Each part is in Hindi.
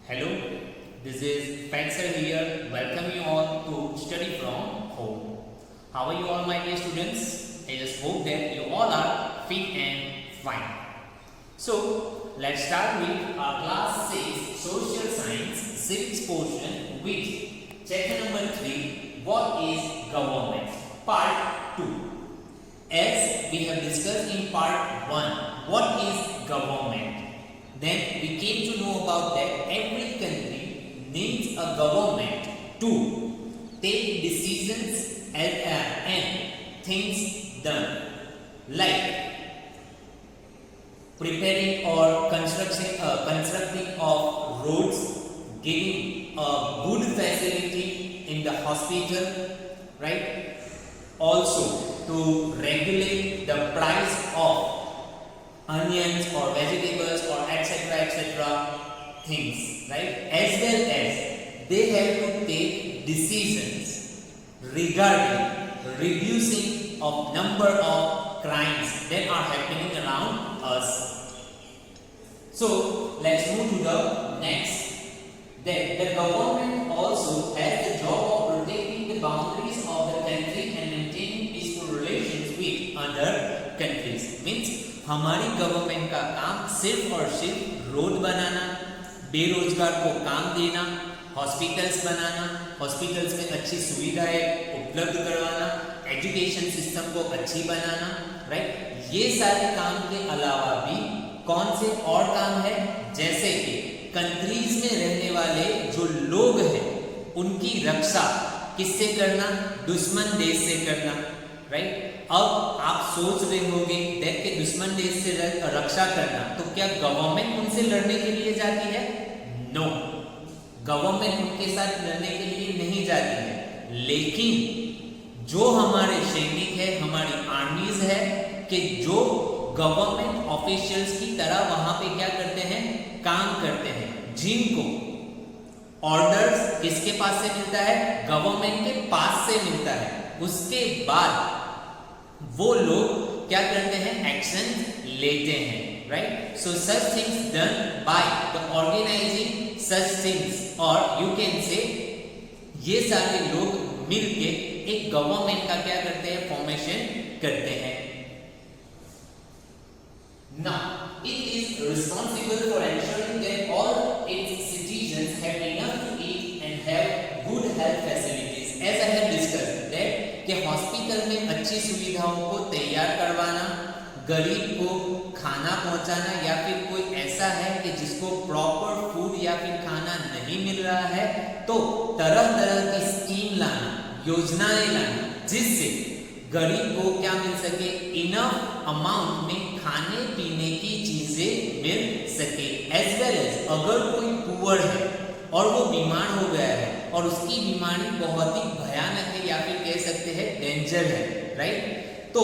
Hello, this is Faisal here. Welcome you all to study from home. How are you all, my dear students? I just hope that you all are fit and fine. So, let's start with our class 6 social science civics portion with chapter number 3, what is government? Part 2. As we have discussed in part 1, what is government? Then we came to know about that every country needs a government to take decisions and things done, like preparing or constructing of roads, giving a good facility in the hospital, right? Also to regulate the price of onions or vegetables or etc things, right? As well as they have to take decisions regarding reducing of number of crimes that are happening around us. So let's move to the next. That the government also has the job of protecting the boundaries of the country and maintaining peaceful relations with other countries. Means हमारी गवर्नमेंट का काम सिर्फ और सिर्फ रोड बनाना, बेरोजगार को काम देना, हॉस्पिटल्स बनाना, हॉस्पिटल्स में अच्छी सुविधाएं उपलब्ध करवाना, एजुकेशन सिस्टम को अच्छी बनाना, राइट? ये सारे काम के अलावा भी कौन से और काम है, जैसे कि कंट्रीज में रहने वाले जो लोग हैं उनकी रक्षा किससे करना? दुश्मन देश से करना, राइट? अब आप सोच रहे होंगे देख के दुश्मन देश से रक्षा करना, तो क्या गवर्नमेंट उनसे लड़ने के लिए जाती है? नो, गवर्नमेंट उनके साथ लड़ने के लिए नहीं जाती है, लेकिन जो हमारे सैनिक है, हमारी आर्मीज है, कि जो गवर्नमेंट ऑफिशियल्स की तरह वहां पे क्या करते हैं? काम करते हैं, जिनको ऑर्डर्स किसके पास से मिलता है? गवर्नमेंट के पास से मिलता है। उसके बाद वो लोग क्या करते हैं? एक्शन लेते हैं, right? So such things done by the organizing such things, और यू कैन से ये सारे लोग मिलके एक गवर्नमेंट का क्या करते हैं? फॉर्मेशन करते हैं। Now it is responsible for ensuring that all its citizens have enough to eat and have good health facilities. As I have discussed that कि हॉस्पिटल में अच्छी सुविधाओं को तैयार करवाना, गरीब को खाना पहुंचाना, या फिर कोई ऐसा है कि जिसको प्रॉपर फूड या फिर खाना नहीं मिल रहा है, तो तरह तरह की स्कीम लाना, योजनाएं लाना, जिससे गरीब को क्या मिल सके? इनफ अमाउंट में खाने पीने की चीजें मिल सके। एज वेल एज अगर कोई पुअर है और वो बीमार हो गया है और उसकी बीमारी बहुत ही भयानक है या फिर कह सकते हैं डेंजर है, राइट? तो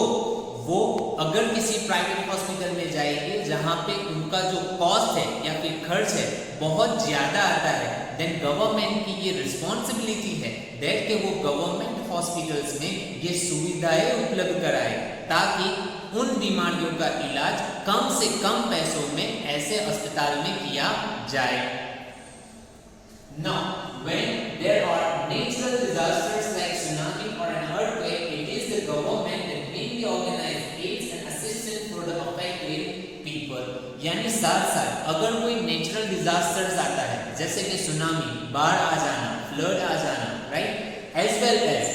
वो अगर किसी प्राइवेट हॉस्पिटल में जाएंगे जहां पे उनका जो कॉस्ट है या फिर खर्च है बहुत ज्यादा आता है, देन गवर्नमेंट की ये रिस्पॉन्सिबिलिटी है दैट कि वो गवर्नमेंट हॉस्पिटल्स में ये सुविधाएं उपलब्ध कराए, ताकि उन बीमारियों का इलाज कम से कम पैसों में ऐसे अस्पताल में किया जाए। Now, when there are natural disasters like tsunami or an earthquake, it is the government that mainly organize aids and assistance for the affected people. यानी साथ-साथ अगर कोई नेचुरल डिजास्टर्स आता है, जैसे कि सुनामी, बाढ़ आ जाना, फ्लड आ जाना, right? As well as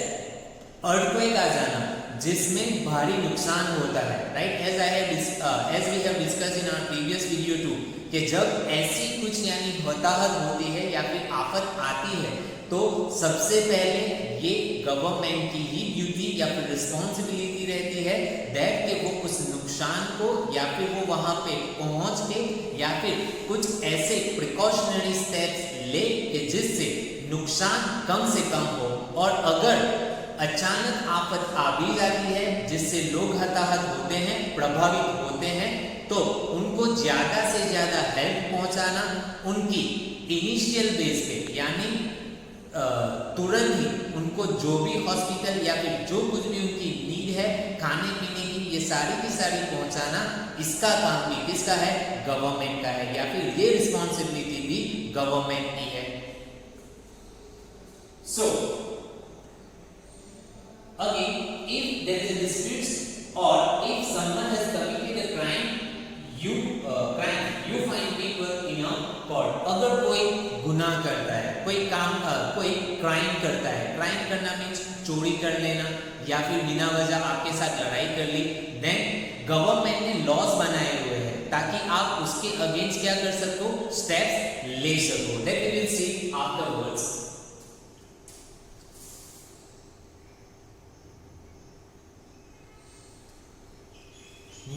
earthquake आ जाना, जिसमें भारी नुकसान होता है, right? As we have discussed in our previous video too, कि जब ऐसी कुछ यानी हताहत होती है या फिर आफत आती है, तो सबसे पहले ये गवर्नमेंट की ही ड्यूटी या फिर रिस्पॉन्सिबिलिटी रहती है दैट कि वो उस नुकसान को या फिर वो वहां पे पहुंच के या फिर कुछ ऐसे प्रिकॉशनरी स्टेप्स ले कि जिससे नुकसान कम से कम हो, और अगर अचानक आफत आ भी जाती है जिससे लोग हताहत होते हैं, प्रभावित होते हैं, तो उनको ज्यादा से ज्यादा हेल्प पहुंचाना, उनकी इनिशियल बेस पे यानी तुरंत ही उनको जो भी हॉस्पिटल या फिर जो कुछ भी उनकी नीड है खाने पीने की, ये सारी की सारी पहुंचाना, इसका काम भी किसका है? गवर्नमेंट का है, या फिर ये रिस्पॉन्सिबिलिटी भी गवर्नमेंट की है। So again if there is a dispute or if someone has committed a crime you find people in a court. अगर कोई गुनाह करता है, कोई क्राइम करता है, क्राइम करना मीन्स चोरी कर लेना या फिर बिना वजह आपके साथ लड़ाई कर ली, देन गवर्नमेंट ने लॉज बनाए हुए हैं ताकि आप उसके अगेंस्ट क्या कर सको, स्टेप्स ले सको। That we will see afterwards.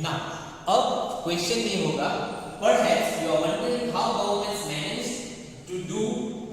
Now अब क्वेश्चन ये होगा, perhaps you are wondering how governments manage to do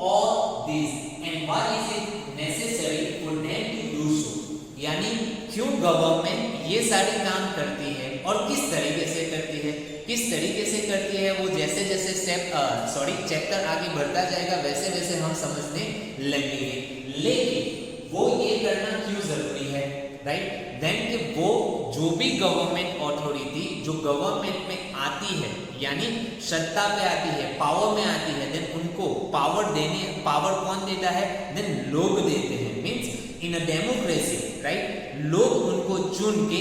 all this and why is it necessary for them to do so। यानी क्यों गवर्नमेंट ये सारे काम करती है और किस तरीके से करती है। किस तरीके से करती है वो जैसे जैसे चैप्टर आगे बढ़ता जाएगा वैसे वैसे हम समझने लगेंगे, लेकिन वो ये करना क्यों जरूरी है, राइट। देन कि वो जो भी गवर्नमेंट अथॉरिटी जो गवर्नमेंट में आती है यानी सत्ता पे आती है, पावर में आती है, देन उनको पावर कौन देता है, देन लोग देते हैं। Means in a democracy, right, लोग उनको चुन के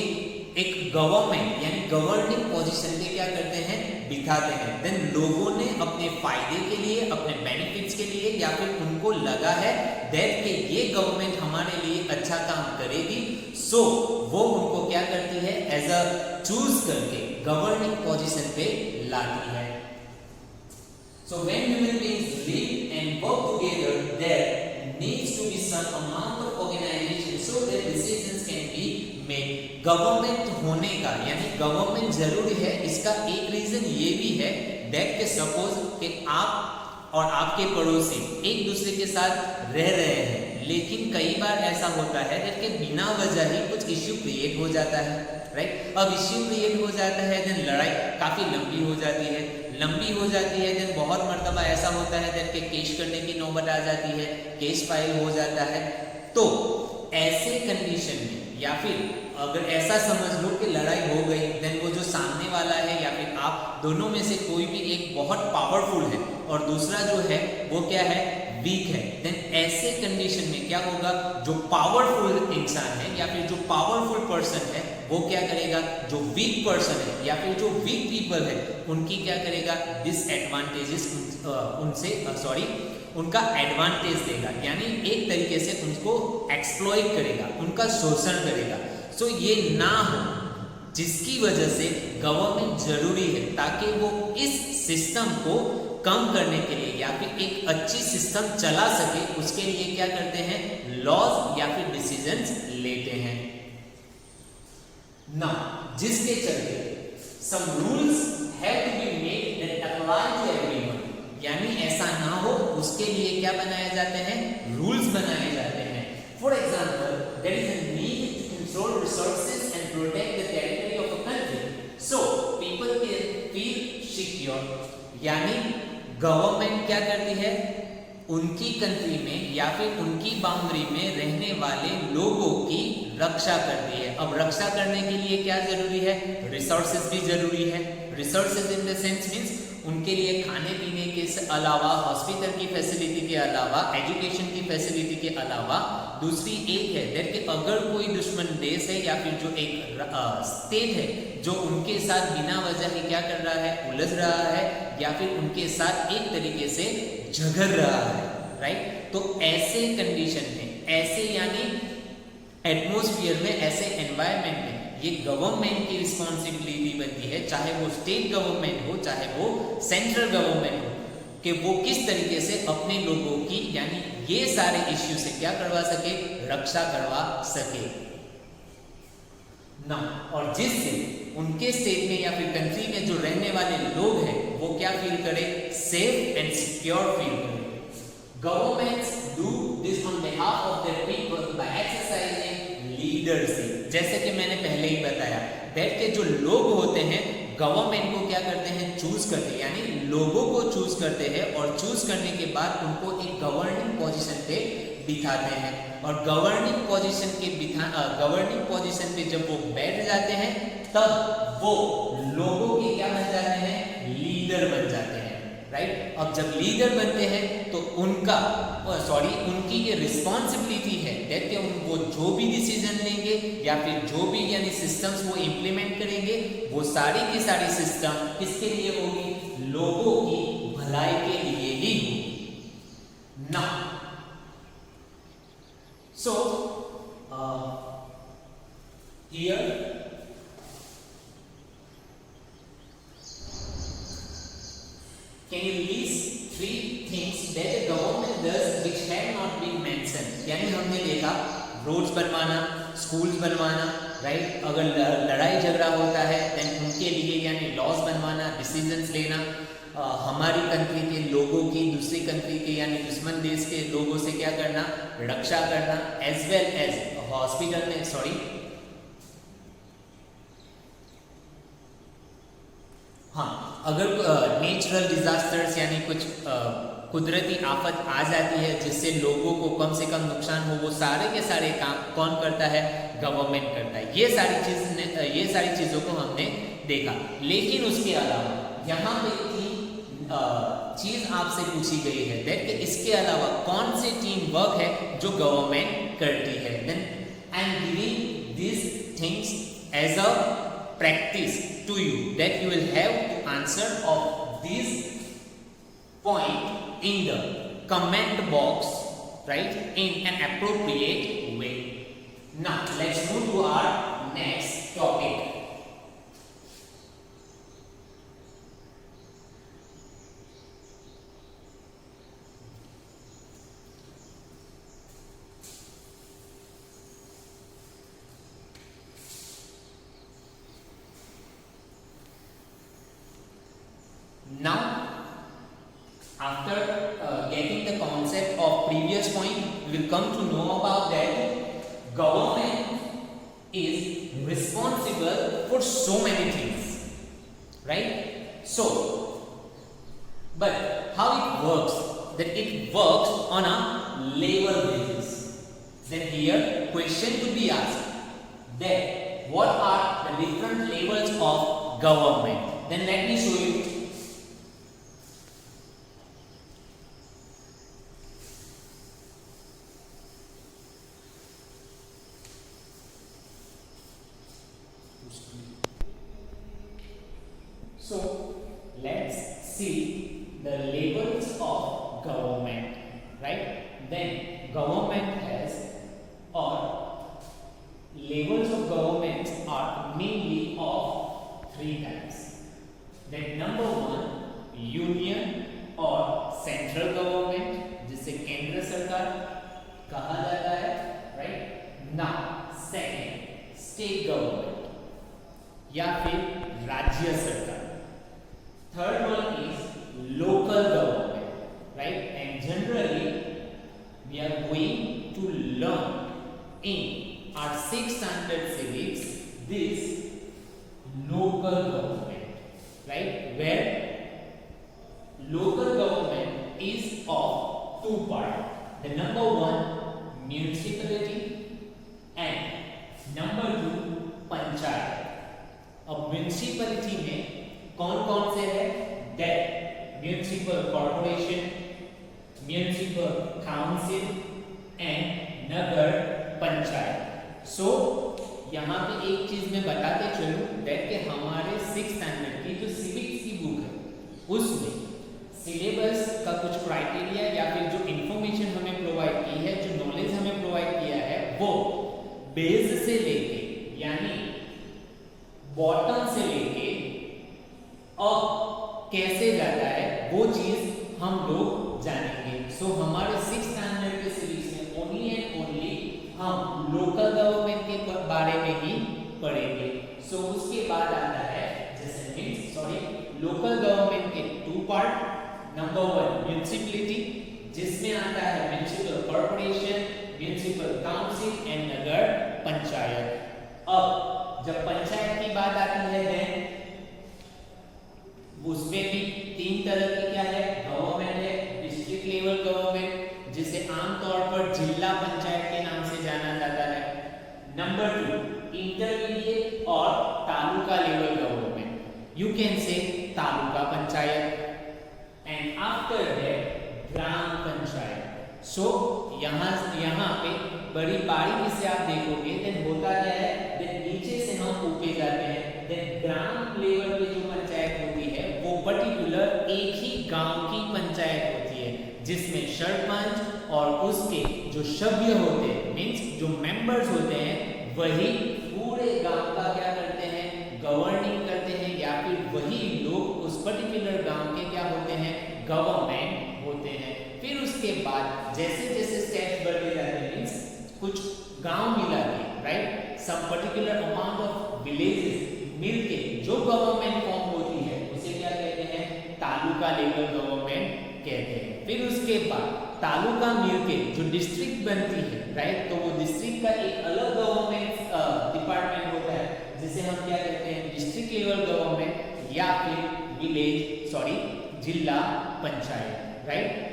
एक गवर्नमेंट यानी गवर्निंग पोजीशन पे क्या करते हैं, बिठाते हैं। देन लोगों ने अपने फायदे के लिए, अपने बेनिफिट्स के लिए या फिर उनको लगा है दैट कि ये गवर्नमेंट हमारे लिए अच्छा काम करेगी, सो वो उनको क्या करती है, एज अ चूज करके गवर्निंग पोजीशन पे लाती है। So when human beings live and work together, there needs to be some amount of organization so that decisions can be made। Government होने का यानी गवर्नमेंट जरूरी है, इसका एक रीजन ये भी है दैट के सपोज कि आप और आपके पड़ोसी एक दूसरे के साथ रह रहे हैं, लेकिन कई बार ऐसा होता है कि बिना वजह ही कुछ इश्यू क्रिएट हो जाता है, राइट। अब इश्यू क्रिएट हो जाता है, देन लड़ाई काफी लंबी हो जाती है, देन बहुत मर्तबा ऐसा होता है देन के केस करने की नौबत आ जाती है, केस फाइल हो जाता है। तो ऐसे कंडीशन में या फिर अगर ऐसा समझ लो कि लड़ाई हो गई, देन वो जो सामने वाला है या फिर आप दोनों में से कोई भी एक बहुत पावरफुल है और दूसरा जो है वो क्या है, वीक है, देन ऐसे कंडीशन में क्या होगा, जो पावरफुल इंसान है या फिर जो पावरफुल पर्सन है वो क्या करेगा, जो वीक पर्सन है या फिर जो वीक पीपल है उनकी क्या करेगा, डिसएडवांटेजेस उनका एडवांटेज देगा, यानी एक तरीके से उनको एक्सप्लॉइट करेगा, उनका शोषण करेगा। सो ये ना हो, जिसकी वजह से गवर्नमेंट जरूरी है ताकि वो इस सिस्टम को कम करने के लिए या फिर एक अच्छी सिस्टम चला सके, उसके लिए क्या करते हैं, लॉज या फिर डिसीजंस लेते हैं। Now, जिसके चलते some rules have to be made that apply to everyone, यानी ऐसा ना हो उसके लिए क्या बनाए जाते हैं, रूल्स बनाए जाते हैं। For example, there is a need to control resources and protect the territory of a country, so people can feel secure, यानी गवर्नमेंट क्या करती है, उनकी कंट्री में या फिर उनकी बाउंड्री में रहने वाले लोगों की रक्षा करती है। अब रक्षा करने के लिए क्या जरूरी है, रिसोर्सेज भी जरूरी है। Resources in the sense means उनके लिए खाने पीने के अलावा, हॉस्पिटल की फैसिलिटी के अलावा, एजुकेशन की फैसिलिटी के अलावा दूसरी एक है दैट कि अगर कोई दुश्मन देश है या फिर जो एक स्टेट है जो उनके साथ बिना वजह ही क्या कर रहा है, उलझ रहा है या फिर उनके साथ एक तरीके से झगड़ रहा है, राइट। तो ऐसे कंडीशन में, ऐसे यानी एटमॉस्फेयर में, ऐसे एनवायरनमेंट में ये गवर्नमेंट की रिस्पॉन्सिबिलिटी बनती है, चाहे वो स्टेट गवर्नमेंट हो चाहे वो सेंट्रल गवर्नमेंट हो, कि वो किस तरीके से अपने लोगों की यानी ये सारे इश्यू से क्या करवा सके, रक्षा करवा सके ना, और जिससे उनके स्टेट में या फिर कंट्री में जो रहने वाले लोग हैं वो क्या फील करे, सेफ एंड सिक्योर फील करे। Governments do this on behalf of their people by exercising leadership. जैसे कि मैंने पहले ही बताया दैट के जो लोग होते हैं गवर्नमेंट को क्या करते हैं, चूज करते हैं, यानी लोगों को चूज करते हैं और चूज करने के बाद उनको एक गवर्निंग पोजीशन पे बिठाते हैं, और गवर्निंग पोजीशन पे जब वो बैठ जाते हैं तब वो लोगों के क्या बन जाते हैं, लीडर बन जाते हैं, राइट। अब जब लीडर बनते हैं तो उनकी ये रिस्पॉन्सिबिलिटी है दैट वो जो भी डिसीजन लेंगे या फिर जो भी यानी सिस्टम्स वो इम्प्लीमेंट करेंगे वो सारी की सारी सिस्टम किसके लिए होगी, लोगों की भलाई के लिए ही होगी ना। So here can you list three things that the government does which have not been mentioned? यानी हमने देखा रोड्स बनवाना, स्कूल्स बनवाना, राइट। अगर लड़ाई झगड़ा होता है देन उनके लिए यानी लॉज बनवाना, डिसीजंस लेना, हमारी कंट्री के लोगों की दूसरी कंट्री के यानी दुश्मन देश के लोगों से क्या करना, रक्षा करना, एज वेल एज हॉस्पिटल में हाँ, अगर नेचुरल डिजास्टर्स यानी कुछ कुदरती आफत आ जाती है जिससे लोगों को कम से कम नुकसान हो, वो सारे के सारे काम कौन करता है, गवर्नमेंट करता है। ये सारी चीज़ों को हमने देखा। लेकिन उसके अलावा यहाँ पे चीज़ आपसे पूछी गई है दैट इसके अलावा कौन सी टीम वर्क है जो गवर्नमेंट करती है। Then I am giving this things as a practice to you that you will have to answer of this point in the comment box, right, in an appropriate way. Now let's move to our next topic. Now, after getting the concept of previous point, we will come to know about that government is responsible for so many things, right? So, but how it works? That it works on a level basis. Then here, question to be asked that what are the different levels of government? Then let me show you. So let's see the levels of government, right? Then government has or levels of government are mainly of three types. Then number one, union or central government जिसे केंद्र सरकार कहा जाता है, right? Now second, state government या फिर राज्य सरकार. Third one is local government, right? And generally we are going to learn in our 6th standard civics this local government, right? Where local government is of two parts. The number one, municipality, and number two, panchayat. अब म्यूनिसिपैलिटी में कौन कौन से है, that municipal corporation, municipal council and nagar panchayat. So यहाँ पे एक चीज मैं बताते चलूं दैट कि हमारे 6th स्टैंडर्ड की जो सिविक्स की बुक है उसमें सिलेबस का कुछ क्राइटेरिया या फिर जो इंफॉर्मेशन हमें प्रोवाइड की है, जो नॉलेज हमें प्रोवाइड किया है वो बेस से लेके यानी बॉटम से लेके अब कैसे जाता है वो चीज हम लोग जानेंगे. सो हमारे 6th स्टैंडर्ड के सिविक्स में ओनली एंड ओनली हम लोकल गवर्नमेंट के बारे में ही पढ़ेंगे. सो उसके बाद आता है जैसे लोकल गवर्नमेंट के two part. Number one municipality जिसमें आता है municipal corporation, municipal council and nagar panchayat. अब जब पंचायत की बात आती है उसमें भी 3 तरह की क्या है, गवर्नमेंट है. डिस्ट्रिक्ट लेवल गवर्नमेंट जिसे आमतौर पर जिला पंचायत के नाम से जाना जाता है. नंबर 2 इंटरमीडिएट और taluka level government, you can say taluka panchayat. And after that gram panchayat. So यहाँ पे बड़ी बारीकी से आप देखोगे देन होता क्या है, देन नीचे से हम ऊपर जाते हैं, देन ग्राम लेवल पे जो पंचायत होती है वो पर्टिकुलर एक ही गांव की पंचायत होती है, जिसमें सरपंच और उसके जो सभ्य होते हैं मींस जो मेंबर्स होते हैं वही पूरे गांव का क्या करते हैं, गवर्निंग करते हैं, या फिर वही लोग उस पर्टिकुलर गांव के क्या होते हैं, गवर्नमेंट होते हैं। फिर उसके बाद जैसे जैसे स्टेप्स बढ़ते जाते हैं मींस कुछ गांव मिला के right some particular amount of villages मिलके जो गवर्नमेंट फॉर्म होती है उसे क्या कहते हैं, तालुका लेवल गवर्नमेंट कहते हैं। फिर उसके बाद तालुका मिलके जो डिस्ट्रिक्ट बनती है राइट, तो वो डिस्ट्रिक्ट का एक अलग गवर्नमेंट डिपार्टमेंट होता है जिसे हम क्या कहते हैं, डिस्ट्रिक्ट लेवल गवर्नमेंट या फिर जिला panchayat right.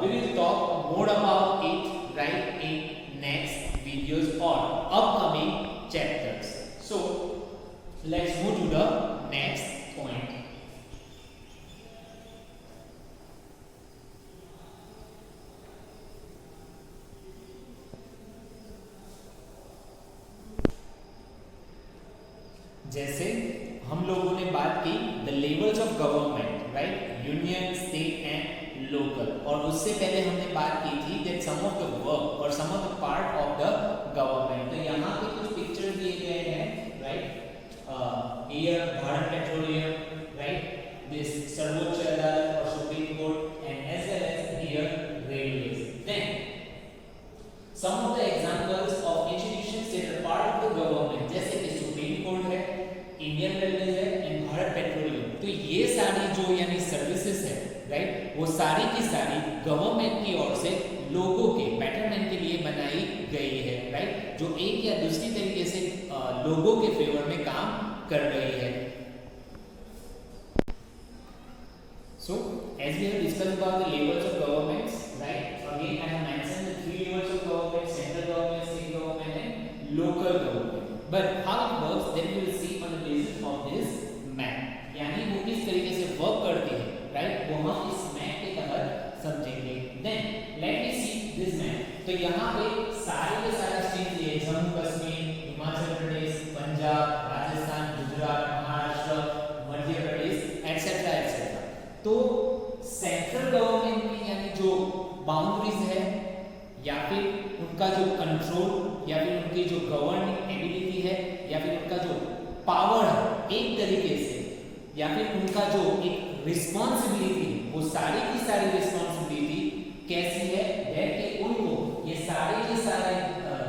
We will talk more about it right in next videos or upcoming chapters. So let's move to the next point. जैसे हम लोगों ने बात की the levels of government right, union, state and local, और उससे पहले हमने बात की थी that some of the work और some of the part of the government. तो यहाँ पे कुछ पिक्चर दिए गए हैं right, here Bharat Petroleum right, this सर्वोच्च अदालत और supreme court and as well as here railways. Then some of the examples of institutions that are part of the government, जैसे कि सुप्रीम कोर्ट है, इंडियन रेलवे है एंड भारत पेट्रोलियम। तो ये सारी जो यानी सर्विसेज है राइट, वो सारी की सारी गवर्नमेंट की ओर से लोगों के बेटरमेंट के लिए बनाई गई है राइट, जो एक या दूसरी तरीके से लोगों के फेवर में काम कर रही है। So as we have discussed about the levels of governments right, again I have mentioned the three levels of government: central government, state government and local government. But how it works then we will see on the basis of this map, यानी वो किस तरीके से वर्क करती है राइट, वो हम इस मैप के तहत समझेंगे। Then let me see this map. तो यहाँ पे सारे के सारे स्टेट लिए जम्मू कश्मीर, हिमाचल प्रदेश, पंजाब, राजस्थान, गुजरात, महाराष्ट्र, मध्य प्रदेश एटसेट्रा एटसेट्रा। तो सेंट्रल गवर्नमेंट की यानी जो बाउंड्रीज है या फिर उनका जो कंट्रोल या फिर उनकी जो गवर्निंग एबिलिटी है या फिर उनका जो पावर है एक तरीके से, या फिर उनका जो एक रिस्पॉन्सिबिलिटी, वो सारी की सारी रिस्पॉन्सिबिलिटी कैसी है दैट कि उनको ये सारे के सारे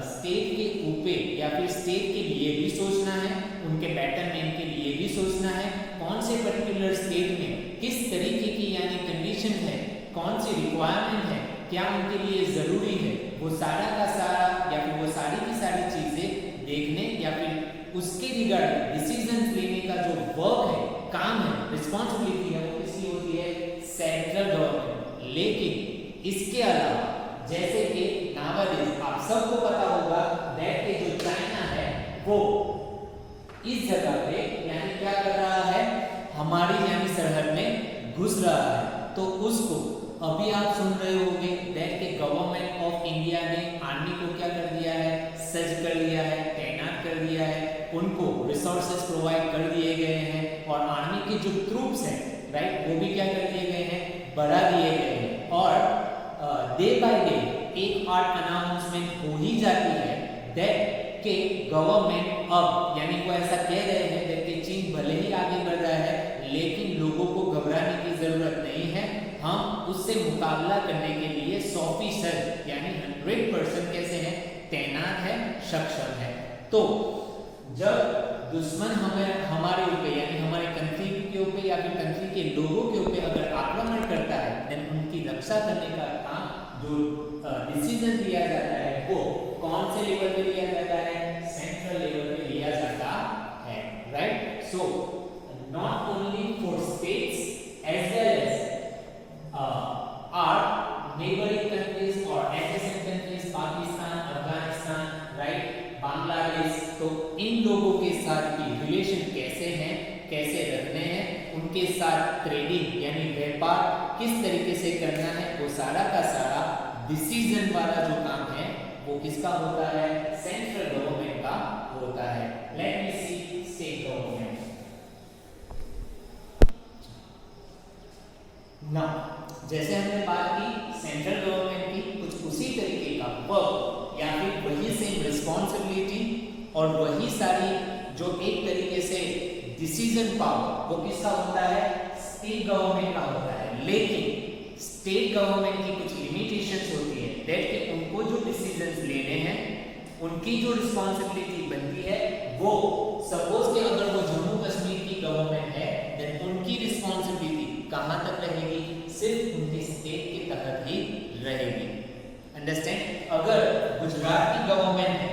स्टेट के ऊपर या फिर स्टेट के लिए भी सोचना है, उनके बेटरमेंट के लिए भी सोचना है, कौन से पर्टिकुलर स्टेट में किस तरीके की यानी कंडीशन है, कौन सी रिक्वायरमेंट है, क्या उनके लिए जरूरी है, वो सारा का सारा या फिर वो सारी की सारी चीजें देखने या फिर उसके रिगार्डिंग डिसीजन लेने का जो वर्क है, काम है, रिस्पॉन्सिबिलिटी है, वो किसकी होती है, सेंट्रल गवर्नमेंट। लेकिन इसके अलावा जैसे कि नावाडेज आप सबको पता होगा दैट के जो चाइना है वो इस जगह पे यानी क्या कर रहा है, हमारी यानी सरहद में घुस रहा है। तो उसको अभी आप सुन रहे होंगे दैट के गवर्नमेंट ऑफ इंडिया ने आर्मी को क्या कर दिया है, सज्ज कर दिया है, तैनात कर दिया है, उनको रिसोर्सेज प्रोवाइड कर दिए गए हैं और आर्मी के जो ट्रूप्स हैं राइट वो भी क्या कर दिए गए हैं, बढ़ा दिए गए हैं। और डे बाय डे एक और अनाउंसमेंट हो ही जाती है दैट के गवर्नमेंट अब यानी वो ऐसा कह रहे हैं दैट कि चीन भले ही आगे बढ़ रहा है लेकिन लोगों को घबराने की जरूरत नहीं है, हम उससे मुकाबला करने के लिए 100% यानी 100% कैसे हैं, तैनात है, सक्षम है। तो जब दुश्मन हमें हमारे ऊपर यानी हमारे कंट्री के ऊपर या फिर कंट्री के लोगों के ऊपर अगर आक्रमण करता है देन उनकी रक्षा करने का काम जो डिसीजन लिया जाता है वो कौन से लेवल पे लिया जाता है, सेंट्रल लेवल पे लिया जाता है right. So not only for states as well as our neighboring countries or adjacent countries, Pakistan, Afghanistan, right, Bangladesh, तो इन लोगों के साथ की रिलेशन कैसे हैं, कैसे रखने हैं, उनके साथ ट्रेडिंग यानी व्यापार किस किस तरीके से करना है, वो सारा का सारा डिसीजन वाला जो काम है वो किसका होता है, सेंट्रल गवर्नमेंट का होता है। लेट मी सी स्टेट गवर्नमेंट। नाउ जैसे हमने बात की सेंट्रल गवर्नमेंट की, कुछ उसी तरीके का वर्क या फिर वही सेम रिस्पॉन्सिबिलिटी और वही सारी जो एक तरीके से डिसीजन पावर वो किसका होता है, स्टेट गवर्नमेंट का होता है। लेकिन स्टेट गवर्नमेंट की कुछ लिमिटेशंस होती है, दैट कि उनको जो डिसीजंस लेने हैं उनकी जो रिस्पॉन्सिबिलिटी बनती है वो, सपोज कि अगर वो जम्मू कश्मीर की गवर्नमेंट है देन उनकी रिस्पॉन्सिबिलिटी कहां तक रहेगी, सिर्फ उनके स्टेट के तहत ही रहेगी। अंडरस्टैंड? अगर गुजरात की गवर्नमेंट है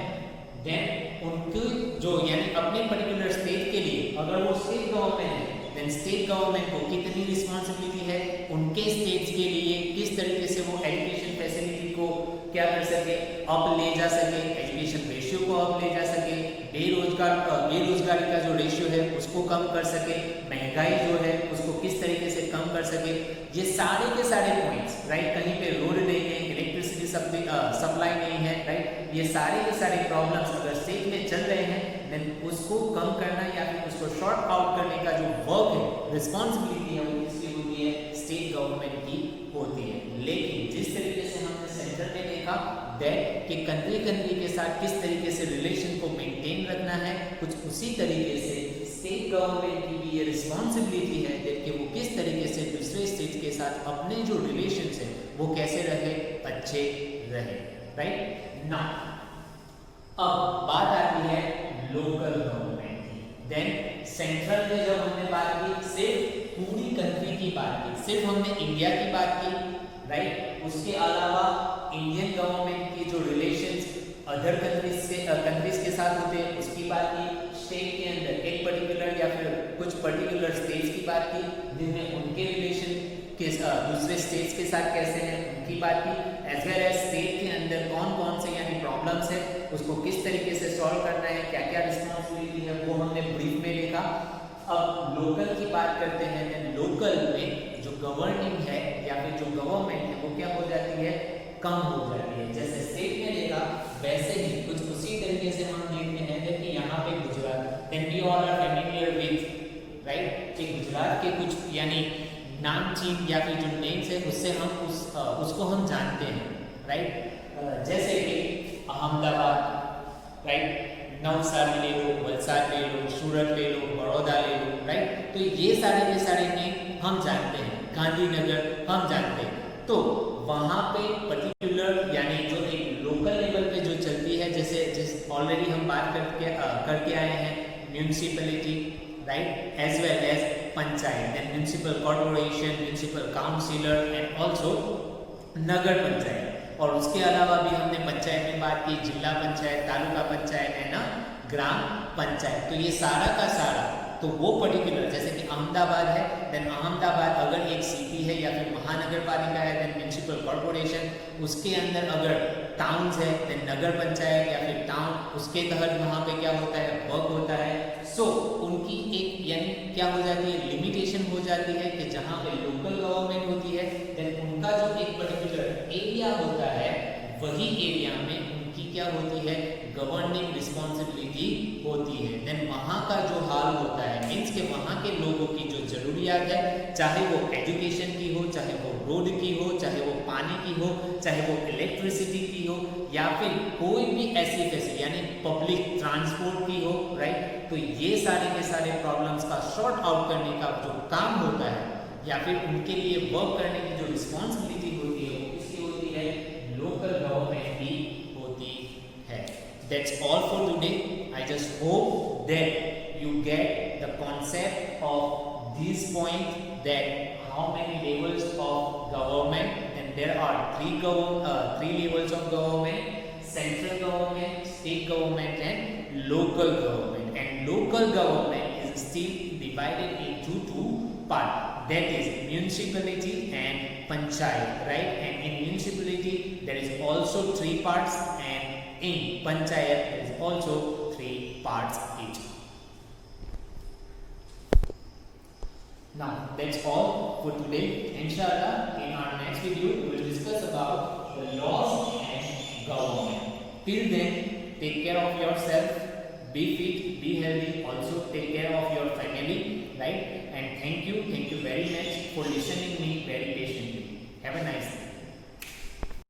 देन उनकी जो यानी अपने पर्टिकुलर स्टेट के लिए अगर वो स्टेट गवर्नमेंट है देन स्टेट गवर्नमेंट को कितनी रिस्पॉन्सिबिलिटी है उनके स्टेट्स के लिए, किस तरीके से वो एजुकेशन फैसिलिटी को क्या कर सके, अप ले जा सके, एजुकेशन रेशियो को अप ले जा सके, बेरोजगारी का जो रेशियो है उसको कम कर सके, महंगाई जो है उसको किस तरीके से कम कर सके। ये सारे के सारे पॉइंट्स, राइट, कहीं पे रोड नहीं है, इलेक्ट्रिसिटी सप्लाई नहीं है, राइट, ये सारे के सारे प्रॉब्लम्स अगर स्टेट में चल रहे हैं देन उसको कम करना या फिर उसको शॉर्ट आउट करने का जो वर्क है, रिस्पॉन्सिबिलिटी है, वो किसकी होती है, स्टेट गवर्नमेंट की होती है। लेकिन जिस तरीके से हमने सेंटर में देखा दैट कि कंट्री के साथ किस तरीके से रिलेशन को मेंटेन रखना है, कुछ उसी तरीके से स्टेट गवर्नमेंट की भी ये रिस्पॉन्सिबिलिटी है दैट कि वो किस तरीके से दूसरे स्टेट के साथ अपने जो रिलेशंस है वो कैसे रहे, अच्छे रहे, राइट। नाउ अब बात आती है लोकल गवर्नमेंट की। देन सेंट्रल में जब हमने बात की सिर्फ पूरी कंट्री की बात की, सिर्फ हमने इंडिया की बात की, राइट, उसके अलावा इंडियन गवर्नमेंट की जो रिलेशंस अदर कंट्रीज के साथ होते हैं उसकी बात की, स्टेट के अंदर एक पर्टिकुलर या फिर कुछ पर्टिकुलर स्टेट्स की बात की जिनमें उनके रिलेशन के दूसरे स्टेट्स के साथ कैसे हैं उनकी बात की, एज वेल एज स्टेट के अंदर कौन कौन से यानी प्रॉब्लम्स है उसको किस तरीके से सॉल्व करना है, क्या क्या रिस्पॉन्सिबिलिटी है वो हमने ब्रीफ में देखा। अब लोकल की बात करते हैं, देन लोकल में जो गवर्निंग है या फिर जो गवर्नमेंट है वो क्या हो जाती है, कम हो जाती है। जैसे स्टेट में देखा वैसे ही कुछ उसी तरीके से हम देखते हैं कि यहाँ पे Gujarat, then we all are familiar with, right, कि गुजरात के कुछ यानी नामचीन या फिर जो नेम्स है उससे हम उसको हम जानते हैं, राइट, जैसे कि अहमदाबाद, राइट, नवसारी ले लो, वलसाड ले लो, सूरत ले लो, बड़ौदा ले लो, राइट, तो ये सारे के सारे नेम हम जानते हैं, गांधीनगर हम जानते हैं। तो वहाँ पे पर्टिकुलर यानी जो एक लोकल लेवल पे जो चलती है, जैसे ऑलरेडी हम बात करके आए हैं municipality, right, as well as panchayat, then municipal corporation, municipal councillor and also nagar panchayat. और उसके अलावा भी हमने पंचायत में बात की, जिला पंचायत, तालुका पंचायत है ना, ग्राम पंचायत। तो ये सारा का सारा तो वो पर्टिकुलर जैसे कि अहमदाबाद है, देन अहमदाबाद अगर एक सिटी है या फिर महानगर पालिका है, देन म्यूनिसिपल कॉर्पोरेशन, उसके अंदर अगर टाउन्स है देन नगर पंचायत या फिर टाउन, उसके तहत वहाँ पे क्या होता है, वर्क होता है। सो उनकी एक यानी क्या हो जाती है, लिमिटेशन हो जाती है कि जहाँ पे लोकल गवर्नमेंट होती है देन उनका जो एक पर्टिकुलर एरिया होता है वही एरिया में उनकी क्या होती है, गवर्निंग रिस्पॉन्सिबिलिटी होती है। देन वहाँ का जो हाल होता है मीन्स के वहाँ के लोगों की जो जरूरियात है, चाहे वो एजुकेशन की हो, चाहे वो रोड की हो, चाहे वो पानी की हो, चाहे वो इलेक्ट्रिसिटी की हो या फिर कोई भी ऐसी फैसिलिटी यानी पब्लिक ट्रांसपोर्ट की हो, राइट, तो ये सारे के सारे प्रॉब्लम्स का सॉर्ट आउट करने का जो काम होता है या फिर उनके लिए वर्क करने की जो रिस्पॉन्सिबिलिटी होती है वो किसकी होती है, लोकल गवर्नमेंट की होती है। That's all for today. I just hope that you get the concept of these points, that how many levels of government, and there are three levels of government: central government, state government and local government. And local government is still divided into two parts, that is municipality and panchayat, right? And in municipality there is also three parts, and in panchayat there is also three parts each. Now that's all for today. Inshallah, in our next video, we will discuss about the laws and government. Till then, take care of yourself, be fit, be healthy, also take care of your family, right? And thank you very much for listening me very patiently. Have a nice day.